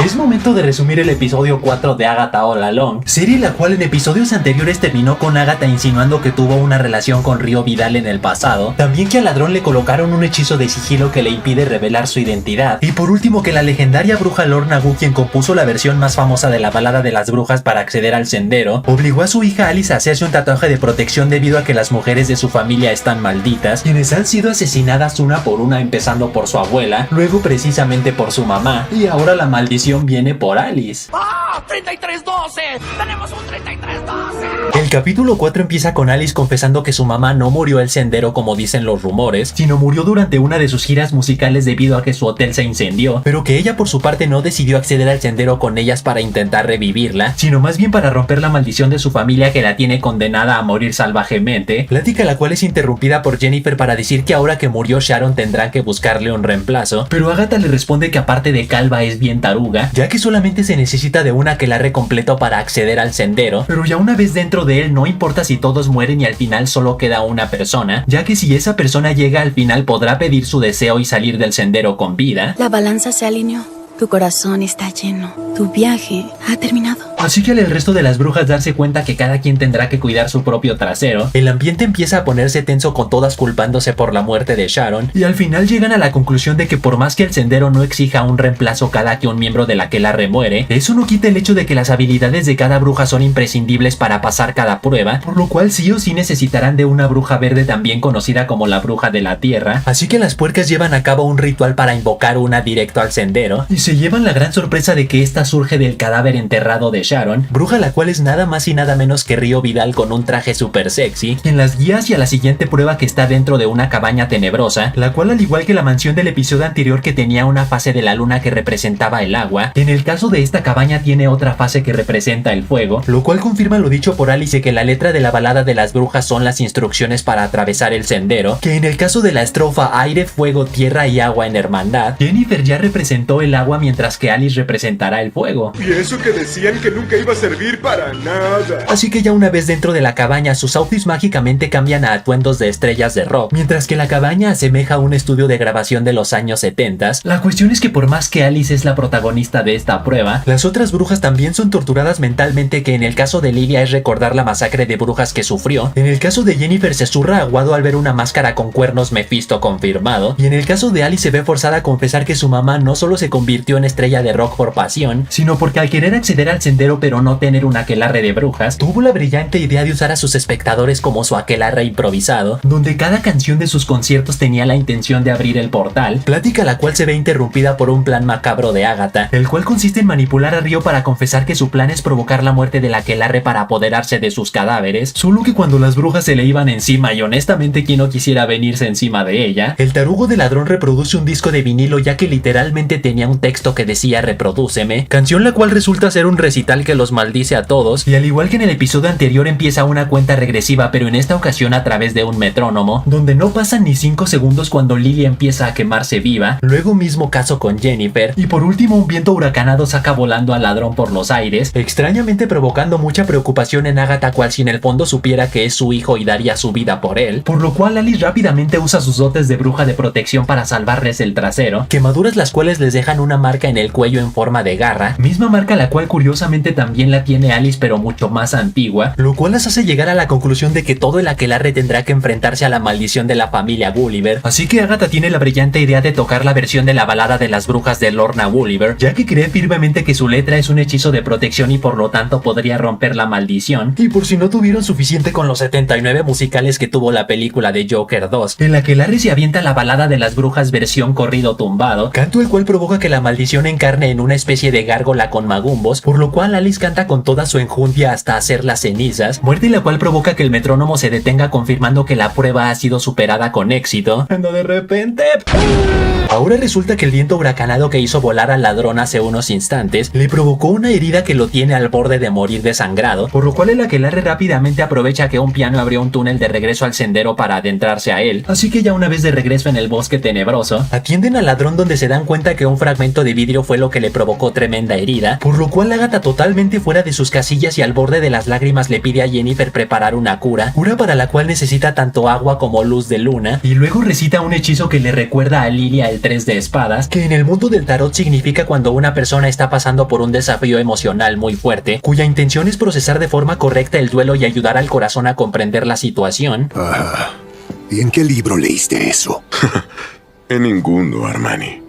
Es momento de resumir el episodio 4 de Agatha All Along, serie la cual en episodios anteriores terminó con Agatha insinuando que tuvo una relación con Río Vidal en el pasado, también que al ladrón le colocaron un hechizo de sigilo que le impide revelar su identidad, y por último que la legendaria bruja Lorna Wu, quien compuso la versión más famosa de la balada de las brujas para acceder al sendero, obligó a su hija Alice a hacerse un tatuaje de protección debido a que las mujeres de su familia están malditas, quienes han sido asesinadas una por una, empezando por su abuela, luego precisamente por su mamá, y ahora la maldición viene por Alice. ¡Ah! ¡3312! ¡Tenemos un 3312! El capítulo 4 empieza con Alice confesando que su mamá no murió el sendero como dicen los rumores, sino murió durante una de sus giras musicales debido a que su hotel se incendió, pero que ella por su parte no decidió acceder al sendero con ellas para intentar revivirla, sino más bien para romper la maldición de su familia que la tiene condenada a morir salvajemente, plática la cual es interrumpida por Jennifer para decir que ahora que murió Sharon tendrán que buscarle un reemplazo, pero Agatha le responde que aparte de calva es bien taruga, ya que solamente se necesita de un aquelarre completo para acceder al sendero, pero ya una vez dentro de él no importa si todos mueren y al final solo queda una persona, ya que si esa persona llega al final podrá pedir su deseo y salir del sendero con vida. La balanza se alineó. Tu corazón está lleno. Tu viaje ha terminado. Así que al el resto de las brujas darse cuenta que cada quien tendrá que cuidar su propio trasero, el ambiente empieza a ponerse tenso con todas culpándose por la muerte de Sharon, y al final llegan a la conclusión de que por más que el sendero no exija un reemplazo cada que un miembro de la aquelarre muere, eso no quita el hecho de que las habilidades de cada bruja son imprescindibles para pasar cada prueba, por lo cual sí o sí necesitarán de una bruja verde también conocida como la bruja de la tierra, así que las puercas llevan a cabo un ritual para invocar una directo al sendero, y se llevan la gran sorpresa de que esta surge del cadáver enterrado de Sharon, bruja la cual es nada más y nada menos que Río Vidal con un traje super sexy, quien las guía hacia la siguiente prueba que está dentro de una cabaña tenebrosa, la cual al igual que la mansión del episodio anterior que tenía una fase de la luna que representaba el agua, en el caso de esta cabaña tiene otra fase que representa el fuego, lo cual confirma lo dicho por Alice que la letra de la balada de las brujas son las instrucciones para atravesar el sendero, que en el caso de la estrofa aire, fuego, tierra y agua en hermandad, Jennifer ya representó el agua mientras que Alice representará el fuego. Y eso que decían que nunca iba a servir para nada. Así que ya una vez dentro de la cabaña, sus outfits mágicamente cambian a atuendos de estrellas de rock, mientras que la cabaña asemeja a un estudio de grabación de los años 70. La cuestión es que por más que Alice es la protagonista de esta prueba, las otras brujas también son torturadas mentalmente, que en el caso de Lilia es recordar la masacre de brujas que sufrió, en el caso de Jennifer se zurra aguado al ver una máscara con cuernos Mephisto confirmado, y en el caso de Alice se ve forzada a confesar que su mamá no solo se convirtió en estrella de rock por pasión, sino porque al querer acceder al sendero pero no tener un aquelarre de brujas, tuvo la brillante idea de usar a sus espectadores como su aquelarre improvisado, donde cada canción de sus conciertos tenía la intención de abrir el portal, plática la cual se ve interrumpida por un plan macabro de Agatha, el cual consiste en manipular a Río para confesar que su plan es provocar la muerte del aquelarre para apoderarse de sus cadáveres, solo que cuando las brujas se le iban encima, y honestamente quien no quisiera venirse encima de ella, el tarugo del ladrón reproduce un disco de vinilo ya que literalmente tenía un texto que decía reprodúceme, canción la cual resulta ser un recital que los maldice a todos, y al igual que en el episodio anterior empieza una cuenta regresiva, pero en esta ocasión a través de un metrónomo, donde no pasan ni 5 segundos cuando Lilia empieza a quemarse viva, luego mismo caso con Jennifer, y por último un viento huracanado saca volando al ladrón por los aires, extrañamente provocando mucha preocupación en Agatha, cual si en el fondo supiera que es su hijo y daría su vida por él, por lo cual Alice rápidamente usa sus dotes de bruja de protección para salvarles el trasero, quemaduras las cuales les dejan una marca en el cuello en forma de garra, misma marca la cual curiosamente también la tiene Alice pero mucho más antigua, lo cual las hace llegar a la conclusión de que todo el aquelarre tendrá que enfrentarse a la maldición de la familia Gulliver, así que Agatha tiene la brillante idea de tocar la versión de la balada de las brujas de Lorna Gulliver, ya que cree firmemente que su letra es un hechizo de protección y por lo tanto podría romper la maldición, y por si no tuvieron suficiente con los 79 musicales que tuvo la película de Joker 2, el aquelarre se avienta la balada de las brujas versión corrido tumbado, canto el cual provoca que la maldición encarne en una especie de gárgola con magumbos, por lo cual Alice canta con toda su enjundia hasta hacer las cenizas, muerte la cual provoca que el metrónomo se detenga confirmando que la prueba ha sido superada con éxito, cuando de repente Ahora resulta que el viento huracanado que hizo volar al ladrón hace unos instantes le provocó una herida que lo tiene al borde de morir desangrado, por lo cual el aquelarre rápidamente aprovecha que un piano abrió un túnel de regreso al sendero para adentrarse a él, así que ya una vez de regreso en el bosque tenebroso, atienden al ladrón donde se dan cuenta que un fragmento de vidrio fue lo que le provocó tremenda herida, por lo cual Agatha, totalmente fuera de sus casillas y al borde de las lágrimas, le pide a Jennifer preparar una cura para la cual necesita tanto agua como luz de luna, y luego recita un hechizo que le recuerda a Lilia el 3 de espadas, que en el mundo del tarot significa cuando una persona está pasando por un desafío emocional muy fuerte, cuya intención es procesar de forma correcta el duelo y ayudar al corazón a comprender la situación. Ah, ¿y en qué libro leíste eso? En ninguno, Armani.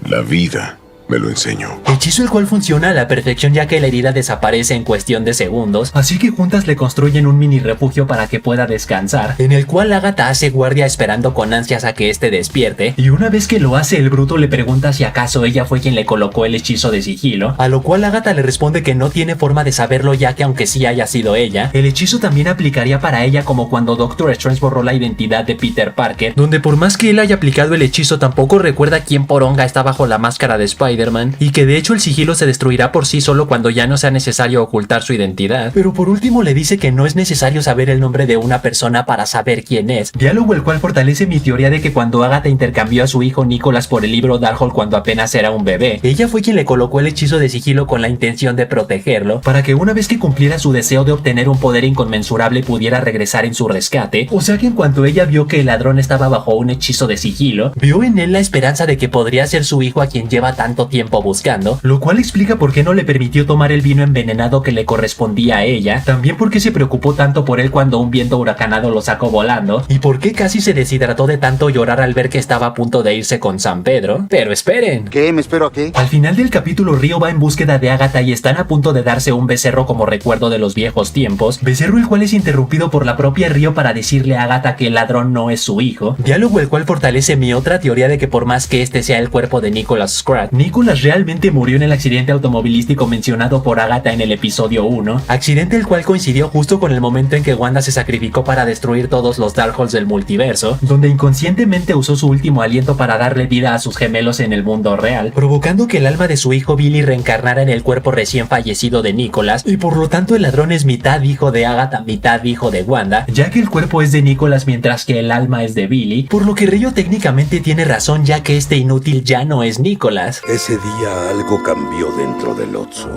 La vida me lo enseñó. Hechizo el cual funciona a la perfección, ya que la herida desaparece en cuestión de segundos, así que juntas le construyen un mini refugio para que pueda descansar, en el cual Agatha hace guardia esperando con ansias a que éste despierte, y una vez que lo hace, el bruto le pregunta si acaso ella fue quien le colocó el hechizo de sigilo, a lo cual Agatha le responde que no tiene forma de saberlo, ya que aunque sí haya sido ella, el hechizo también aplicaría para ella, como cuando Doctor Strange borró la identidad de Peter Parker, donde por más que él haya aplicado el hechizo, tampoco recuerda quién poronga está bajo la máscara de Spider-Man, y que de hecho el sigilo se destruirá por sí solo cuando ya no sea necesario ocultar su identidad. Pero por último le dice que no es necesario saber el nombre de una persona para saber quién es, diálogo el cual fortalece mi teoría de que cuando Agatha intercambió a su hijo Nicholas por el libro Darkhold cuando apenas era un bebé, ella fue quien le colocó el hechizo de sigilo con la intención de protegerlo, para que una vez que cumpliera su deseo de obtener un poder inconmensurable pudiera regresar en su rescate. O sea que en cuanto ella vio que el ladrón estaba bajo un hechizo de sigilo, vio en él la esperanza de que podría ser su hijo a quien lleva tanto tiempo buscando, lo cual explica por qué no le permitió tomar el vino envenenado que le correspondía a ella, también por qué se preocupó tanto por él cuando un viento huracanado lo sacó volando, y por qué casi se deshidrató de tanto llorar al ver que estaba a punto de irse con San Pedro. Pero esperen, ¿Qué? ¿Me espero a qué? al final del capítulo Río va en búsqueda de Agatha y están a punto de darse un becerro como recuerdo de los viejos tiempos, becerro el cual es interrumpido por la propia Río para decirle a Agatha que el ladrón no es su hijo, diálogo el cual fortalece mi otra teoría de que por más que este sea el cuerpo de Nicholas Scrat, Nicholas realmente murió en el accidente automovilístico mencionado por Agatha en el episodio 1, accidente el cual coincidió justo con el momento en que Wanda se sacrificó para destruir todos los Darkholds del multiverso, donde inconscientemente usó su último aliento para darle vida a sus gemelos en el mundo real, provocando que el alma de su hijo Billy reencarnara en el cuerpo recién fallecido de Nicholas, y por lo tanto el ladrón es mitad hijo de Agatha, mitad hijo de Wanda, ya que el cuerpo es de Nicholas mientras que el alma es de Billy, por lo que Río técnicamente tiene razón, ya que este inútil ya no es Nicholas. Ese día algo cambió dentro del Otso.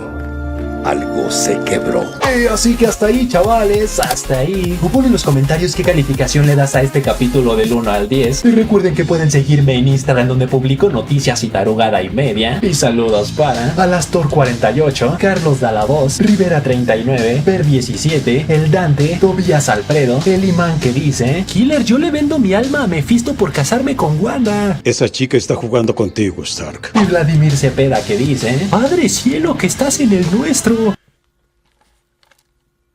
Algo se quebró. Así que hasta ahí, chavales, hasta ahí. Pon en los comentarios qué calificación le das a este capítulo del 1 al 10. Y recuerden que pueden seguirme en Instagram, donde publico noticias y tarugada y media. Y saludos para Alastor48, Carlos Dalavoz, Rivera39, Per17, El Dante, Tobías Alfredo, El Imán que dice: Killer, yo le vendo mi alma a Mephisto por casarme con Wanda. Esa chica está jugando contigo, Stark. Y Vladimir Cepeda que dice: Padre cielo, que estás en el nuestro.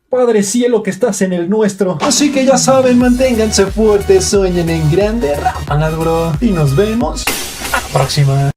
Padre cielo, que estás en el nuestro. Así que ya saben, manténganse fuertes, sueñen en grande, rápanlas, bro. Y nos vemos a la próxima.